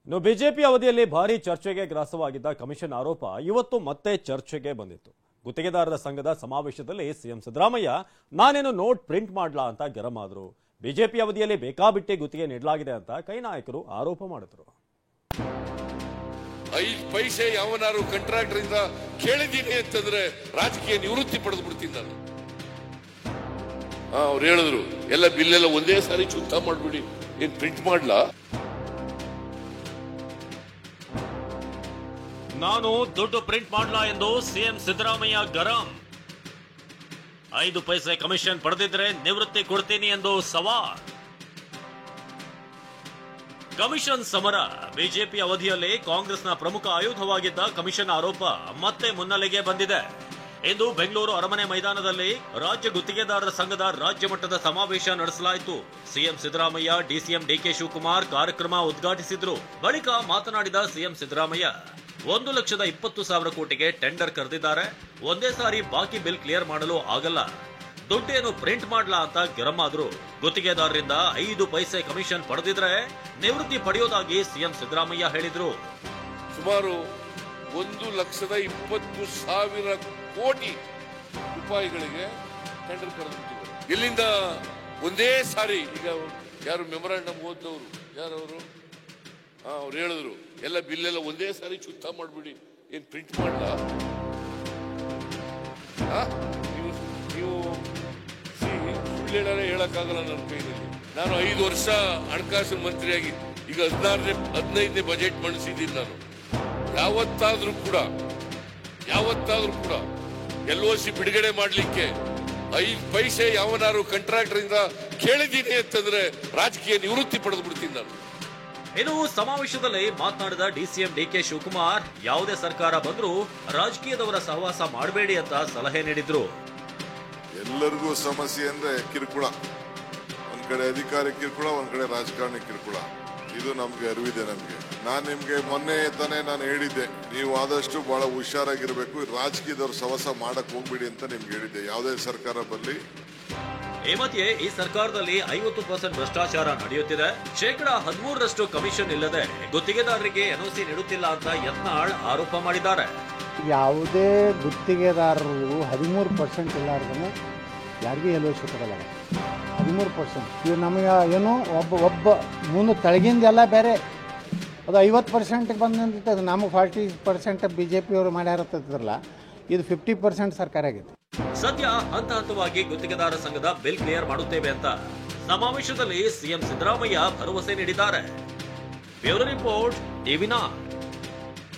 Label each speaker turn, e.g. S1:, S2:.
S1: ಇನ್ನು ಬಿಜೆಪಿ ಅವಧಿಯಲ್ಲಿ ಭಾರಿ ಚರ್ಚೆಗೆ ಗ್ರಾಸವಾಗಿದ್ದ ಕಮಿಷನ್ ಆರೋಪ ಇವತ್ತು ಮತ್ತೆ ಚರ್ಚೆಗೆ ಬಂದಿತ್ತು. ಗುತ್ತಿಗೆದಾರರ ಸಂಘದ ಸಮಾವೇಶದಲ್ಲಿ ಸಿಎಂ ಸಿದ್ದರಾಮಯ್ಯ ನಾನೇನು ನೋಟ್ ಪ್ರಿಂಟ್ ಮಾಡ್ಲಾ ಅಂತ ಗರಂ ಆದ್ರು. ಬಿಜೆಪಿ ಅವಧಿಯಲ್ಲಿ ಬೇಕಾಬಿಟ್ಟಿ ಗುತ್ತಿಗೆ ನೀಡಲಾಗಿದೆ ಅಂತ ಕೈ ನಾಯಕರು ಆರೋಪ ಮಾಡಿದ್ರು.
S2: 5 ಪೈಸೆ ಯಾವನಾರು ಕಾಂಟ್ರಾಕ್ಟರ್ ಇಂದ ಕೇಳಿದೀನಿ ಅಂತಂದ್ರೆ ರಾಜಕೀಯ ನಿವೃತ್ತಿ ಪಡೆದು ಬಿಡ್ತೀನಿ ನಾನು. ಅವ್ರು ಹೇಳಿದ್ರು ಎಲ್ಲ ಬಿಲ್ ಎಲ್ಲ ಒಂದೇ ಸಾರಿ ಚುಕ್ತಾ ಮಾಡ್ಬಿಡಿ, ಏನ್ ಪ್ರಿಂಟ್ ಮಾಡ್ಲಾ?
S3: ನಾನು ದುಡ್ಡು ಪ್ರಿಂಟ್ ಮಾಡ್ಲಾ ಎಂದು ಸಿಎಂ ಸಿದ್ದರಾಮಯ್ಯ ಗರಂ. 5 ಪೈಸೆ ಕಮಿಷನ್ ಪಡೆದಿದ್ರೆ ನಿವೃತ್ತಿ ಕೊಡ್ತೀನಿ ಎಂದು ಸವಾಲ್. ಕಮಿಷನ್ ಸಮರ. ಬಿಜೆಪಿ ಅವಧಿಯಲ್ಲಿ ಕಾಂಗ್ರೆಸ್ನ ಪ್ರಮುಖ ಆಯುಧವಾಗಿದ್ದ ಕಮಿಷನ್ ಆರೋಪ ಮತ್ತೆ ಮುನ್ನೆಲೆಗೆ ಬಂದಿದೆ. ಇಂದು ಬೆಂಗಳೂರು ಅರಮನೆ ಮೈದಾನದಲ್ಲಿ ರಾಜ್ಯ ಗುತ್ತಿಗೆದಾರರ ಸಂಘದ ರಾಜ್ಯ ಮಟ್ಟದ ಸಮಾವೇಶ ನಡೆಸಲಾಯಿತು. ಸಿಎಂ ಸಿದ್ದರಾಮಯ್ಯ, ಡಿಸಿಎಂ ಡಿಕೆ ಶಿವಕುಮಾರ್ ಕಾರ್ಯಕ್ರಮ ಉದ್ಘಾಟಿಸಿದ್ರು. ಬಳಿಕ ಮಾತನಾಡಿದ ಸಿಎಂ ಸಿದ್ದರಾಮಯ್ಯ, 1,20,000 ಕೋಟಿಗೆ ಟೆಂಡರ್ ಕರೆದಿದ್ದಾರೆ. ಒಂದೇ ಸಾರಿ ಬಾಕಿ ಬಿಲ್ ಕ್ಲಿಯರ್ ಮಾಡಲು ಆಗಲ್ಲ. ದುಡ್ಡೇನು ಪ್ರಿಂಟ್ ಮಾಡ್ಲಾ ಅಂತ ಗರಂ ಆದ್ರು. ಗುತ್ತಿಗೆದಾರರಿಂದ 5 ಪೈಸೆ ಕಮಿಷನ್ ಪಡೆದಿದ್ರೆ ನಿವೃತ್ತಿ ಪಡೆಯೋದಾಗಿ ಸಿಎಂ ಸಿದ್ದರಾಮಯ್ಯ ಹೇಳಿದ್ರು.
S2: ಸುಮಾರು 1,20,000 ಕೋಟಿ ರೂಪಾಯಿಗಳಿಗೆ ಟೆಂಡರ್ ಕರೆದಿದ್ದಾರೆ. ಇಲ್ಲಿಂದ ಒಂದೇ ಸಾರಿ ಈಗ ಯಾರು ಮೆಮೊರಾಂಡಮ್ ಓದ್ದವರು ಯಾರವರು ಅವ್ರು ಹೇಳಿದ್ರು ಎಲ್ಲ ಬಿಲ್ ಎಲ್ಲ ಒಂದೇ ಸಾರಿ ಚುಕ್ತಾ ಮಾಡ್ಬಿಡಿ, ಏನ್ ಪ್ರಿಂಟ್ ಮಾಡ್ಲಾ? ನೀವು ಸುಳ್ಳು ಹೇಳಕ್ಕಾಗಲ್ಲ ನನ್ನ ಕೈಯಲ್ಲಿ. ನಾನು 5 ವರ್ಷ ಹಣಕಾಸು ಮಂತ್ರಿಯಾಗಿ ಈಗ 15ನೇ ಬಜೆಟ್ ಮಂಡಿಸಿದ್ದೀನಿ. ನಾನು ಯಾವತ್ತಾದ್ರೂ ಕೂಡ LOC ಬಿಡುಗಡೆ ಮಾಡ್ಲಿಕ್ಕೆ 5 ಪೈಸೆ ಯಾವನಾರು ಕಾಂಟ್ರಾಕ್ಟರ್ ಇಂದ ಕೇಳಿದೀನಿ ಅಂತಂದ್ರೆ ರಾಜಕೀಯ ನಿವೃತ್ತಿ ಪಡೆದು ಬಿಡ್ತೀನಿ ನಾನು.
S3: ಇನ್ನು ಸಮಾವೇಶದಲ್ಲಿ ಮಾತನಾಡಿದ ಡಿಸಿಎಂ ಡಿಕೆ ಶಿವಕುಮಾರ್, ಯಾವುದೇ ಸರ್ಕಾರ ಬಂದರೂ ರಾಜಕೀಯದವರ ಸಹವಾಸ ಮಾಡಬೇಡಿ ಅಂತ ಸಲಹೆ ನೀಡಿದ್ರು.
S4: ಎಲ್ಲರಿಗೂ ಸಮಸ್ಯೆ ಅಂದ್ರೆ ಕಿರುಕುಳ. ಒಂದ್ ಕಡೆ ಅಧಿಕಾರಿ ಕಿರುಕುಳ, ಒಂದ್ ಕಡೆ ರಾಜಕಾರಣಿ ಕಿರುಕುಳ. ಇದು ನಮ್ಗೆ ಅರಿವಿದೆ. ನಾನು ನಿಮ್ಗೆ ಮೊನ್ನೆ ತಾನೇ ನಾನು ಹೇಳಿದ್ದೆ, ನೀವು ಆದಷ್ಟು ಬಹಳ ಹುಷಾರಾಗಿರ್ಬೇಕು, ರಾಜಕೀಯದವ್ರ ಸಹವಾಸ ಮಾಡಕ್ ಹೋಗ್ಬಿಡಿ ಅಂತ ನಿಮ್ಗೆ ಹೇಳಿದ್ದೆ. ಯಾವುದೇ ಸರ್ಕಾರ ಬರಲಿ.
S3: ಈ ಮಧ್ಯೆ ಈ ಸರ್ಕಾರದಲ್ಲಿ 50% ಭ್ರಷ್ಟಾಚಾರ ನಡೆಯುತ್ತಿದೆ. 13% ಕಮಿಷನ್ ಇಲ್ಲದೆ ಗುತ್ತಿಗೆದಾರರಿಗೆ NOC ನೀಡುತ್ತಿಲ್ಲ ಅಂತ ಯತ್ನಾಳ್ ಆರೋಪ ಮಾಡಿದ್ದಾರೆ.
S5: ಯಾವುದೇ ಗುತ್ತಿಗೆದಾರರು 13% ಇಲ್ಲಾರ್ದೇ ಯಾರಿಗೂ LOC ಕೊಡಲ್ಲ. 13% ಇವು ನಮಗೆ ಏನೋ ಒಬ್ಬ ಮುಂದೆ ತಳಗಿಂದೆಲ್ಲ ಬೇರೆ. ಅದು 50% ಬಂದಂತ ನಮಗೆ 40% BJP ಅವರು ಮಾಡ್ಯಾರತ್ತಿದ್ರಲ್ಲ, ಇದು 50% ಸರ್ಕಾರ ಆಗಿದೆ.
S3: ಸದ್ಯ ಹಂತ ಹಂತವಾಗಿ ಗುತ್ತಿಗೆದಾರ ಸಂಘದ ಬಿಲ್ ಕ್ಲಿಯರ್ ಮಾಡುತ್ತೇವೆ ಅಂತ ಸಮಾವೇಶದಲ್ಲಿ ಸಿಎಂ ಸಿದ್ದರಾಮಯ್ಯ ಭರವಸೆ ನೀಡಿದ್ದಾರೆ. Bureau report, ಟಿವಿ9.